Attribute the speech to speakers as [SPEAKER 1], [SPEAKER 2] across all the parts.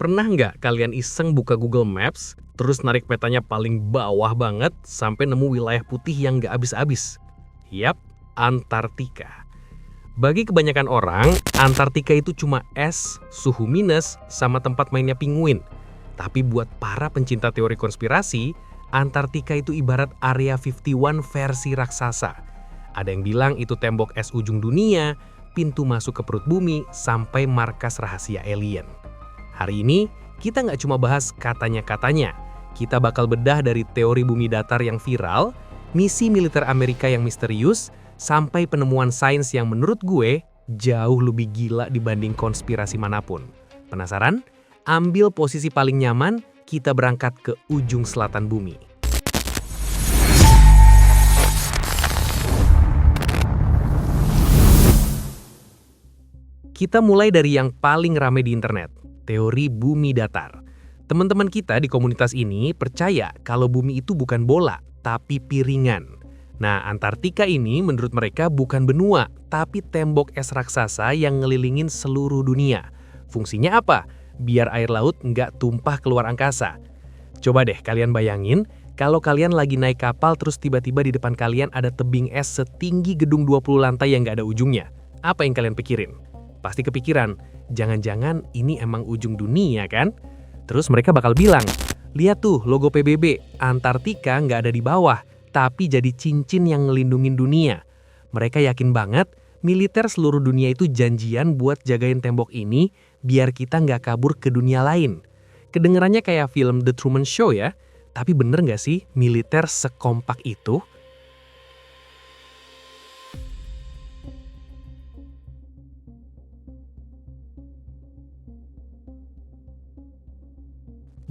[SPEAKER 1] Pernah nggak kalian iseng buka Google Maps, terus narik petanya paling bawah banget sampai nemu wilayah putih yang nggak habis-habis? Yap, Antartika. Bagi kebanyakan orang, Antartika itu cuma es, suhu minus, sama tempat mainnya penguin. Tapi buat para pencinta teori konspirasi, Antartika itu ibarat Area 51 versi raksasa. Ada yang bilang itu tembok es ujung dunia, pintu masuk ke perut bumi, sampai markas rahasia alien. Hari ini, kita nggak cuma bahas katanya-katanya. Kita bakal bedah dari teori bumi datar yang viral, misi militer Amerika yang misterius, sampai penemuan sains yang menurut gue jauh lebih gila dibanding konspirasi manapun. Penasaran? Ambil posisi paling nyaman, kita berangkat ke ujung selatan bumi. Kita mulai dari yang paling ramai di internet, teori bumi datar. Teman-teman kita di komunitas ini percaya kalau bumi itu bukan bola, tapi piringan. Nah, Antartika ini menurut mereka bukan benua, tapi tembok es raksasa yang ngelilingin seluruh dunia. Fungsinya apa? Biar air laut nggak tumpah keluar angkasa. Coba deh kalian bayangin, kalau kalian lagi naik kapal terus tiba-tiba di depan kalian ada tebing es setinggi gedung 20 lantai yang nggak ada ujungnya. Apa yang kalian pikirin? Pasti kepikiran, jangan-jangan ini emang ujung dunia kan? Terus mereka bakal bilang, lihat tuh logo PBB, Antartika nggak ada di bawah, tapi jadi cincin yang ngelindungin dunia. Mereka yakin banget, militer seluruh dunia itu janjian buat jagain tembok ini, biar kita nggak kabur ke dunia lain. Kedengerannya kayak film The Truman Show ya, tapi bener nggak sih militer sekompak itu?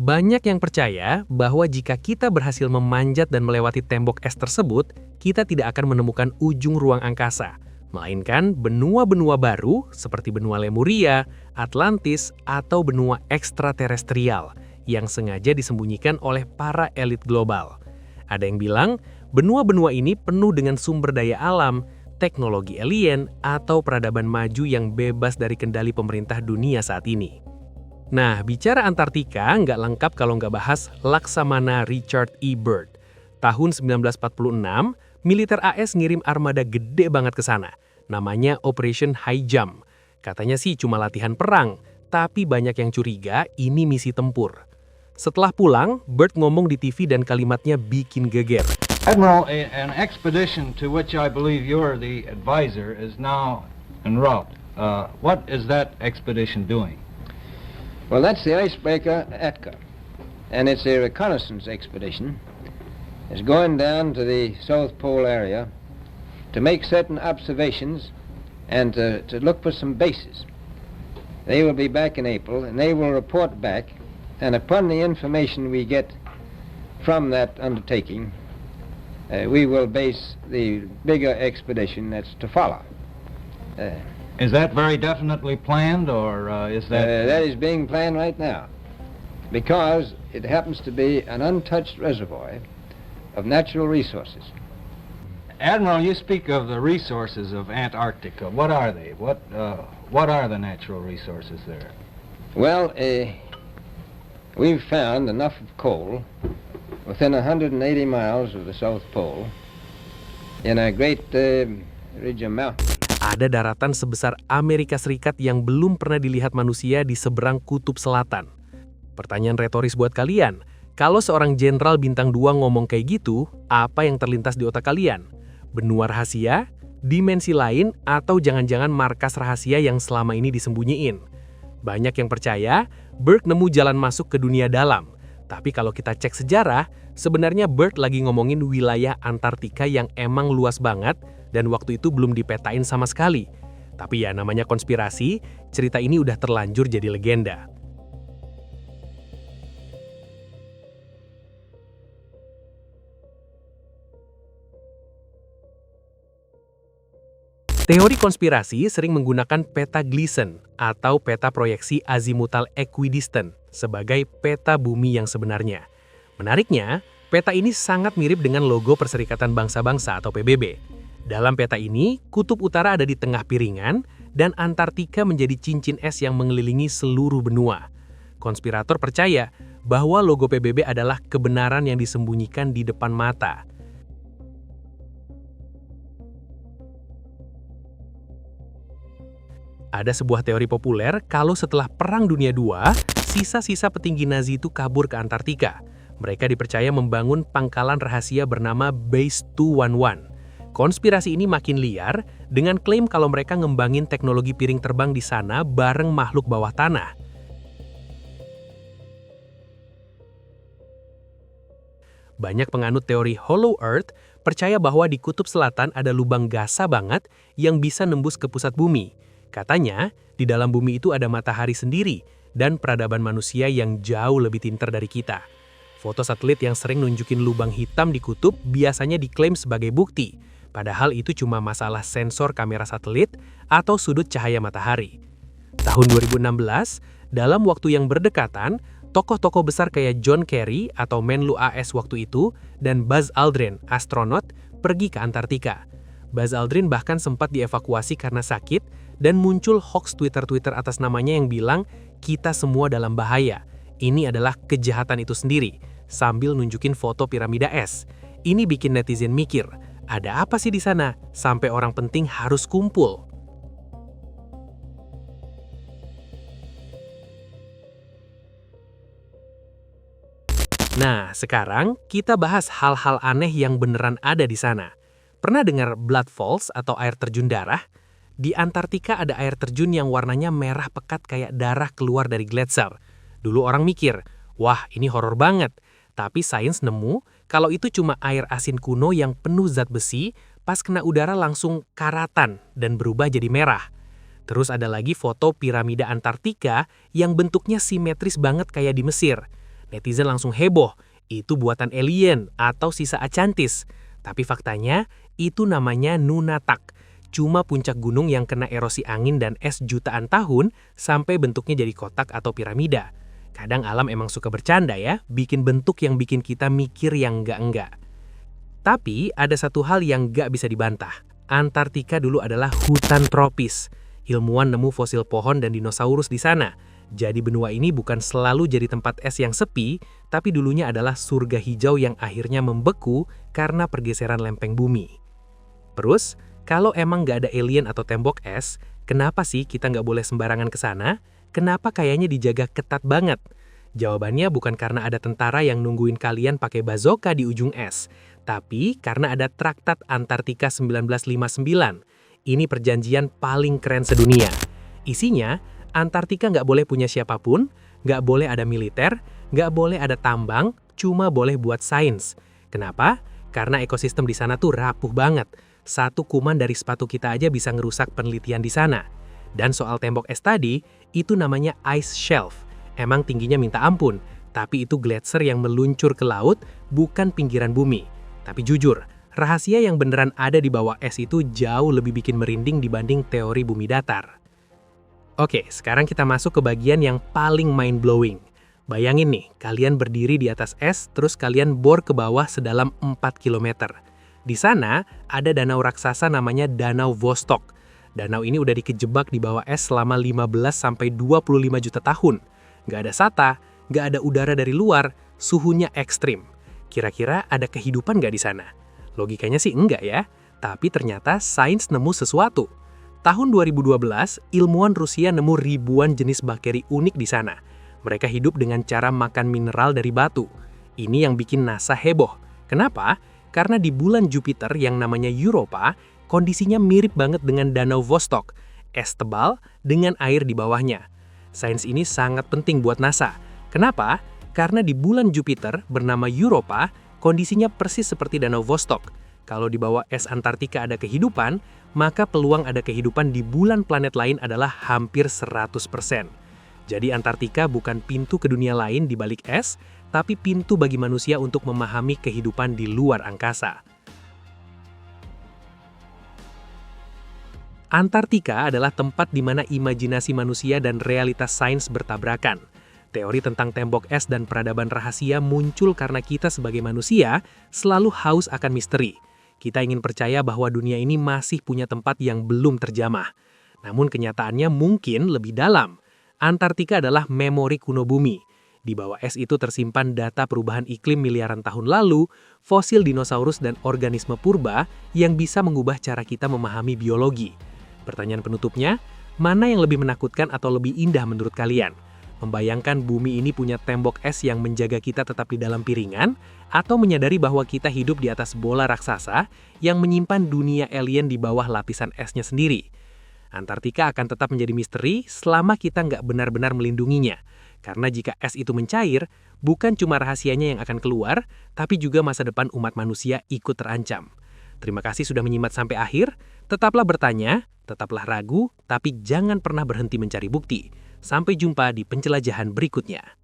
[SPEAKER 1] Banyak yang percaya bahwa jika kita berhasil memanjat dan melewati tembok es tersebut, kita tidak akan menemukan ujung ruang angkasa, melainkan benua-benua baru seperti benua Lemuria, Atlantis, atau benua ekstraterestrial yang sengaja disembunyikan oleh para elit global. Ada yang bilang, benua-benua ini penuh dengan sumber daya alam, teknologi alien, atau peradaban maju yang bebas dari kendali pemerintah dunia saat ini. Nah, bicara Antartika nggak lengkap kalau nggak bahas Laksamana Richard E. Byrd. Tahun 1946, militer AS ngirim armada gede banget ke sana. Namanya Operation High Jump. Katanya sih cuma latihan perang, tapi banyak yang curiga ini misi tempur. Setelah pulang, Byrd ngomong di TV dan kalimatnya bikin geger.
[SPEAKER 2] Admiral, an expedition to which I believe you're the advisor is now en route. What is that expedition doing?
[SPEAKER 3] Well, that's the icebreaker Atka, and it's a reconnaissance expedition. It's going down to the South Pole area to make certain observations and to look for some bases. They will be back in April, and they will report back, and upon the information we get from that undertaking, we will base the bigger expedition that's to follow.
[SPEAKER 2] Is that very definitely planned, or is that...
[SPEAKER 3] That is being planned right now, because it happens to be an untouched reservoir of natural resources.
[SPEAKER 2] Admiral, you speak of the resources of Antarctica. What are they? What are the natural resources there?
[SPEAKER 3] Well, we've found enough of coal within 180 miles of the South Pole in a great ridge of mountains.
[SPEAKER 1] Ada daratan sebesar Amerika Serikat yang belum pernah dilihat manusia di seberang kutub selatan. Pertanyaan retoris buat kalian, kalau seorang jenderal bintang 2 ngomong kayak gitu, apa yang terlintas di otak kalian? Benua rahasia, dimensi lain, atau jangan-jangan markas rahasia yang selama ini disembunyiin? Banyak yang percaya, Byrd nemu jalan masuk ke dunia dalam. Tapi kalau kita cek sejarah, sebenarnya Byrd lagi ngomongin wilayah Antartika yang emang luas banget, dan waktu itu belum dipetain sama sekali. Tapi ya namanya konspirasi, cerita ini udah terlanjur jadi legenda. Teori konspirasi sering menggunakan peta Gleason atau peta proyeksi azimutal equidistant sebagai peta bumi yang sebenarnya. Menariknya, peta ini sangat mirip dengan logo Perserikatan Bangsa-Bangsa atau PBB. Dalam peta ini, kutub utara ada di tengah piringan dan Antartika menjadi cincin es yang mengelilingi seluruh benua. Konspirator percaya bahwa logo PBB adalah kebenaran yang disembunyikan di depan mata. Ada sebuah teori populer kalau setelah Perang Dunia II, sisa-sisa petinggi Nazi itu kabur ke Antartika. Mereka dipercaya membangun pangkalan rahasia bernama Base 211. Konspirasi ini makin liar dengan klaim kalau mereka ngembangin teknologi piring terbang di sana bareng makhluk bawah tanah. Banyak penganut teori Hollow Earth percaya bahwa di kutub selatan ada lubang gasa banget yang bisa nembus ke pusat bumi. Katanya, di dalam bumi itu ada matahari sendiri dan peradaban manusia yang jauh lebih pintar dari kita. Foto satelit yang sering nunjukin lubang hitam di kutub biasanya diklaim sebagai bukti, padahal itu cuma masalah sensor kamera satelit atau sudut cahaya matahari. Tahun 2016, dalam waktu yang berdekatan, tokoh-tokoh besar kayak John Kerry atau Menlu AS waktu itu dan Buzz Aldrin, astronot, pergi ke Antartika. Buzz Aldrin bahkan sempat dievakuasi karena sakit dan muncul hoax Twitter atas namanya yang bilang kita semua dalam bahaya. Ini adalah kejahatan itu sendiri, sambil nunjukin foto piramida es. Ini bikin netizen mikir, ada apa sih di sana sampai orang penting harus kumpul? Nah, sekarang kita bahas hal-hal aneh yang beneran ada di sana. Pernah dengar Blood Falls atau air terjun darah? Di Antartika ada air terjun yang warnanya merah pekat kayak darah keluar dari gletser. Dulu orang mikir, wah ini horor banget. Tapi sains nemu kalau itu cuma air asin kuno yang penuh zat besi, pas kena udara langsung karatan dan berubah jadi merah. Terus ada lagi foto piramida Antartika yang bentuknya simetris banget kayak di Mesir. Netizen langsung heboh, itu buatan alien atau sisa Atlantis. Tapi faktanya, itu namanya Nunatak. Cuma puncak gunung yang kena erosi angin dan es jutaan tahun sampai bentuknya jadi kotak atau piramida. Kadang alam emang suka bercanda ya, bikin bentuk yang bikin kita mikir yang enggak-enggak. Tapi ada satu hal yang enggak bisa dibantah. Antartika dulu adalah hutan tropis. Ilmuwan nemu fosil pohon dan dinosaurus di sana. Jadi benua ini bukan selalu jadi tempat es yang sepi, tapi dulunya adalah surga hijau yang akhirnya membeku karena pergeseran lempeng bumi. Terus, kalau emang nggak ada alien atau tembok es, kenapa sih kita nggak boleh sembarangan ke sana? Kenapa kayaknya dijaga ketat banget? Jawabannya bukan karena ada tentara yang nungguin kalian pakai bazooka di ujung es, tapi karena ada Traktat Antartika 1959. Ini perjanjian paling keren sedunia. Isinya, Antartika nggak boleh punya siapapun, nggak boleh ada militer, nggak boleh ada tambang, cuma boleh buat sains. Kenapa? Karena ekosistem di sana tuh rapuh banget. Satu kuman dari sepatu kita aja bisa ngerusak penelitian di sana. Dan soal tembok es tadi, itu namanya ice shelf. Emang tingginya minta ampun, tapi itu gletser yang meluncur ke laut, bukan pinggiran bumi. Tapi jujur, rahasia yang beneran ada di bawah es itu jauh lebih bikin merinding dibanding teori bumi datar. Oke, sekarang kita masuk ke bagian yang paling mind-blowing. Bayangin nih, kalian berdiri di atas es, terus kalian bor ke bawah sedalam 4 km. Di sana, ada danau raksasa namanya Danau Vostok. Danau ini udah dikejebak di bawah es selama 15-25 juta tahun. Nggak ada sata, nggak ada udara dari luar, suhunya ekstrim. Kira-kira ada kehidupan nggak di sana? Logikanya sih enggak ya, tapi ternyata sains nemu sesuatu. Tahun 2012, ilmuwan Rusia nemu ribuan jenis bakteri unik di sana. Mereka hidup dengan cara makan mineral dari batu. Ini yang bikin NASA heboh. Kenapa? Karena di bulan Jupiter yang namanya Europa, kondisinya mirip banget dengan Danau Vostok. Es tebal dengan air di bawahnya. Sains ini sangat penting buat NASA. Kenapa? Karena di bulan Jupiter bernama Europa, kondisinya persis seperti Danau Vostok. Kalau di bawah es Antartika ada kehidupan, maka peluang ada kehidupan di bulan planet lain adalah hampir 100%. Jadi Antartika bukan pintu ke dunia lain di balik es, tapi pintu bagi manusia untuk memahami kehidupan di luar angkasa. Antartika adalah tempat di mana imajinasi manusia dan realitas sains bertabrakan. Teori tentang tembok es dan peradaban rahasia muncul karena kita sebagai manusia selalu haus akan misteri. Kita ingin percaya bahwa dunia ini masih punya tempat yang belum terjamah. Namun kenyataannya mungkin lebih dalam. Antartika adalah memori kuno bumi. Di bawah es itu tersimpan data perubahan iklim miliaran tahun lalu, fosil dinosaurus dan organisme purba yang bisa mengubah cara kita memahami biologi. Pertanyaan penutupnya, mana yang lebih menakutkan atau lebih indah menurut kalian? Membayangkan bumi ini punya tembok es yang menjaga kita tetap di dalam piringan, atau menyadari bahwa kita hidup di atas bola raksasa yang menyimpan dunia alien di bawah lapisan esnya sendiri? Antartika akan tetap menjadi misteri selama kita nggak benar-benar melindunginya. Karena jika es itu mencair, bukan cuma rahasianya yang akan keluar, tapi juga masa depan umat manusia ikut terancam. Terima kasih sudah menyimak sampai akhir. Tetaplah bertanya, tetaplah ragu, tapi jangan pernah berhenti mencari bukti. Sampai jumpa di penjelajahan berikutnya.